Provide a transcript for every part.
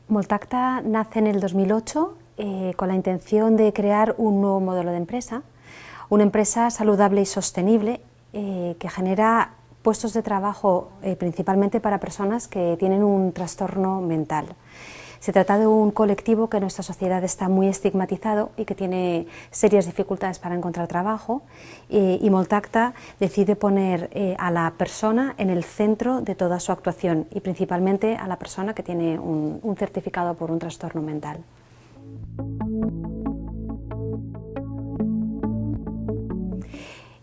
Moltacta nace en el 2008 con la intención de crear un nuevo modelo de empresa, una empresa saludable y sostenible que genera puestos de trabajo principalmente para personas que tienen un trastorno mental. Se trata de un colectivo que en nuestra sociedad está muy estigmatizado y que tiene serias dificultades para encontrar trabajo, y Moltacta decide poner a la persona en el centro de toda su actuación y principalmente a la persona que tiene un certificado por un trastorno mental.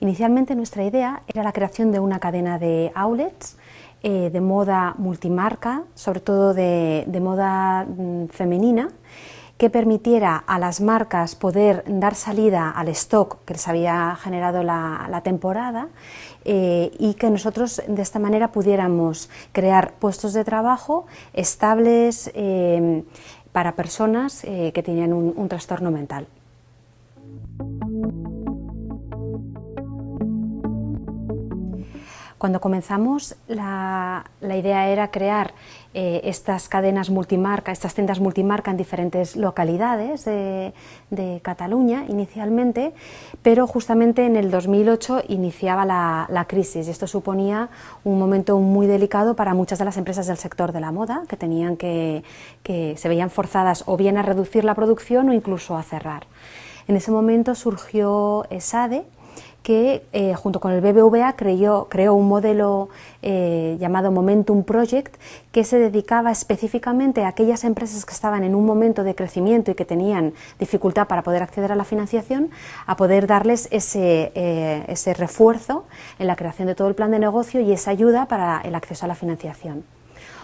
Inicialmente nuestra idea era la creación de una cadena de outlets de moda multimarca, sobre todo de moda femenina, que permitiera a las marcas poder dar salida al stock que les había generado la temporada y que nosotros de esta manera pudiéramos crear puestos de trabajo estables para personas que tenían un trastorno mental. Cuando comenzamos, la idea era crear estas cadenas multimarca, estas tiendas multimarca en diferentes localidades de Cataluña inicialmente, pero justamente en el 2008 iniciaba la crisis y esto suponía un momento muy delicado para muchas de las empresas del sector de la moda que tenían que se veían forzadas o bien a reducir la producción o incluso a cerrar. En ese momento surgió ESADE, que junto con el BBVA creó un modelo llamado Momentum Project, que se dedicaba específicamente a aquellas empresas que estaban en un momento de crecimiento y que tenían dificultad para poder acceder a la financiación, a poder darles ese refuerzo en la creación de todo el plan de negocio y esa ayuda para el acceso a la financiación.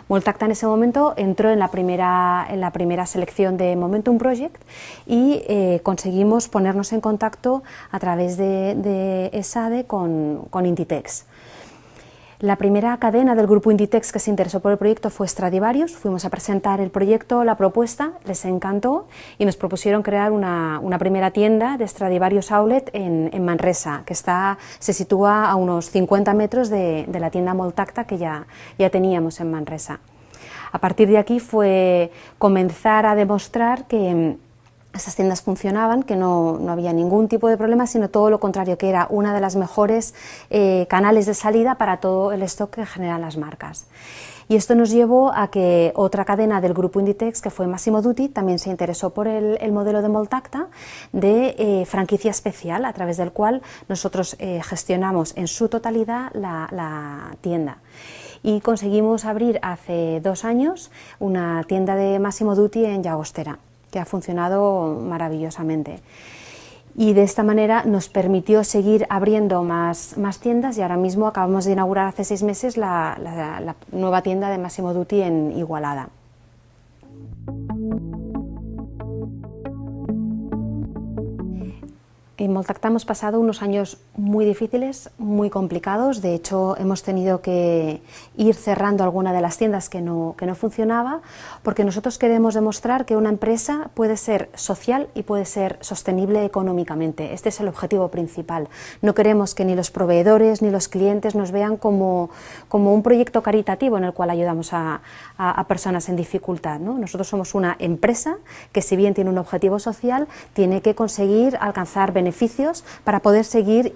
Moltacta en ese momento entró en la primera selección de Momentum Project y conseguimos ponernos en contacto a través de ESADE con Inditex. La primera cadena del grupo Inditex que se interesó por el proyecto fue Stradivarius. Fuimos a presentar el proyecto, la propuesta, les encantó y nos propusieron crear una primera tienda de Stradivarius Outlet en Manresa, que se sitúa a unos 50 metros de la tienda Moltacta que ya teníamos en Manresa. A partir de aquí fue comenzar a demostrar que estas tiendas funcionaban, que no había ningún tipo de problema, sino todo lo contrario, que era una de las mejores canales de salida para todo el stock que generan las marcas. Y esto nos llevó a que otra cadena del grupo Inditex, que fue Massimo Dutti, también se interesó por el modelo de Moltacta de franquicia especial, a través del cual nosotros gestionamos en su totalidad la tienda. Y conseguimos abrir hace 2 años una tienda de Massimo Dutti en Llagostera, que ha funcionado maravillosamente. Y de esta manera nos permitió seguir abriendo más tiendas y ahora mismo acabamos de inaugurar hace 6 meses la nueva tienda de Massimo Dutti en Igualada. En Moltacta hemos pasado unos años muy difíciles, muy complicados. De hecho, hemos tenido que ir cerrando alguna de las tiendas que no funcionaba, porque nosotros queremos demostrar que una empresa puede ser social y puede ser sostenible económicamente. Este es el objetivo principal. No queremos que ni los proveedores ni los clientes nos vean como un proyecto caritativo en el cual ayudamos a personas en dificultad, ¿no? Nosotros somos una empresa que, si bien tiene un objetivo social, tiene que conseguir alcanzar beneficios para poder seguir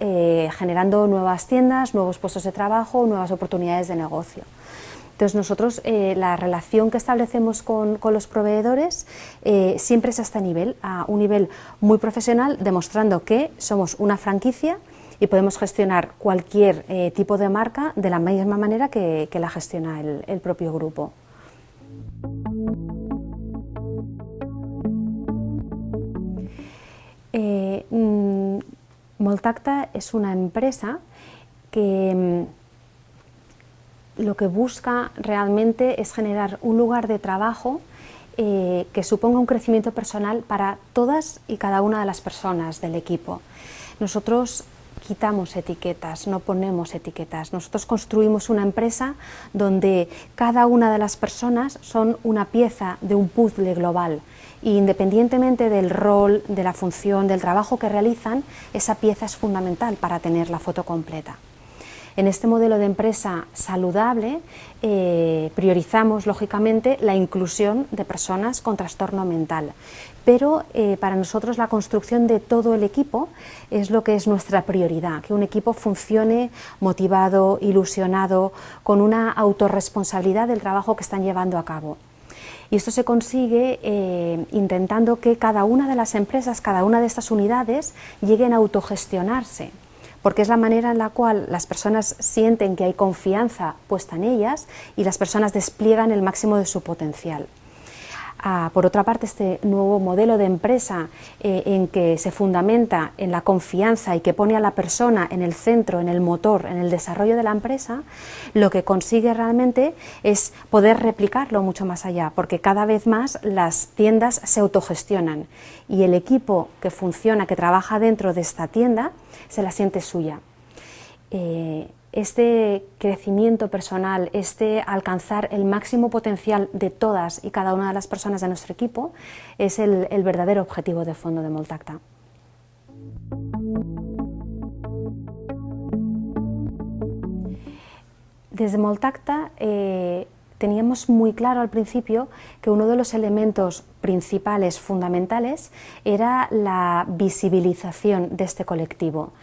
generando nuevas tiendas, nuevos puestos de trabajo, nuevas oportunidades de negocio. Entonces nosotros la relación que establecemos con los proveedores siempre es a este nivel, a un nivel muy profesional, demostrando que somos una franquicia y podemos gestionar cualquier tipo de marca de la misma manera que la gestiona el propio grupo. Moltacta es una empresa que lo que busca realmente es generar un lugar de trabajo que suponga un crecimiento personal para todas y cada una de las personas del equipo. Nosotros quitamos etiquetas, no ponemos etiquetas. Nosotros construimos una empresa donde cada una de las personas son una pieza de un puzzle global. E independientemente del rol, de la función, del trabajo que realizan, esa pieza es fundamental para tener la foto completa. En este modelo de empresa saludable priorizamos, lógicamente, la inclusión de personas con trastorno mental. Pero para nosotros la construcción de todo el equipo es lo que es nuestra prioridad, que un equipo funcione motivado, ilusionado, con una autorresponsabilidad del trabajo que están llevando a cabo. Y esto se consigue intentando que cada una de las empresas, cada una de estas unidades lleguen a autogestionarse, porque es la manera en la cual las personas sienten que hay confianza puesta en ellas y las personas despliegan el máximo de su potencial. Por otra parte, este nuevo modelo de empresa en que se fundamenta en la confianza y que pone a la persona en el centro, en el motor, en el desarrollo de la empresa, lo que consigue realmente es poder replicarlo mucho más allá, porque cada vez más las tiendas se autogestionan y el equipo que funciona, que trabaja dentro de esta tienda, se la siente suya. Este crecimiento personal, este alcanzar el máximo potencial de todas y cada una de las personas de nuestro equipo es el verdadero objetivo de fondo de Moltacta. Desde Moltacta teníamos muy claro al principio que uno de los elementos principales, fundamentales, era la visibilización de este colectivo.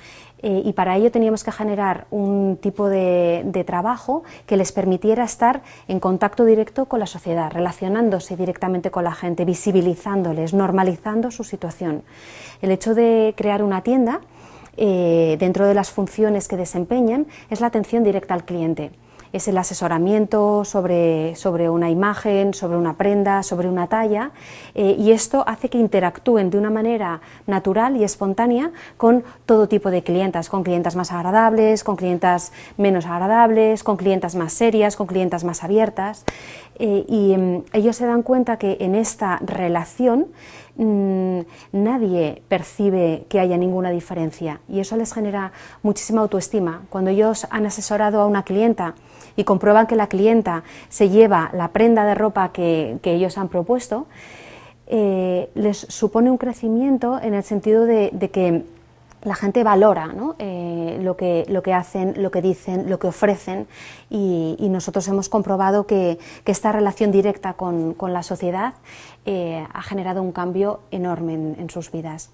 Y para ello teníamos que generar un tipo de trabajo que les permitiera estar en contacto directo con la sociedad, relacionándose directamente con la gente, visibilizándoles, normalizando su situación. El hecho de crear una tienda, dentro de las funciones que desempeñan, es la atención directa al cliente. Es el asesoramiento sobre una imagen, sobre una prenda, sobre una talla, y esto hace que interactúen de una manera natural y espontánea con todo tipo de clientas, con clientas más agradables, con clientas menos agradables, con clientas más serias, con clientas más abiertas, y ellos se dan cuenta que en esta relación nadie percibe que haya ninguna diferencia y eso les genera muchísima autoestima. Cuando ellos han asesorado a una clienta y comprueban que la clienta se lleva la prenda de ropa que ellos han propuesto, les supone un crecimiento en el sentido de que la gente valora, ¿no? lo que hacen, lo que dicen, lo que ofrecen y nosotros hemos comprobado que esta relación directa con la sociedad ha generado un cambio enorme en sus vidas.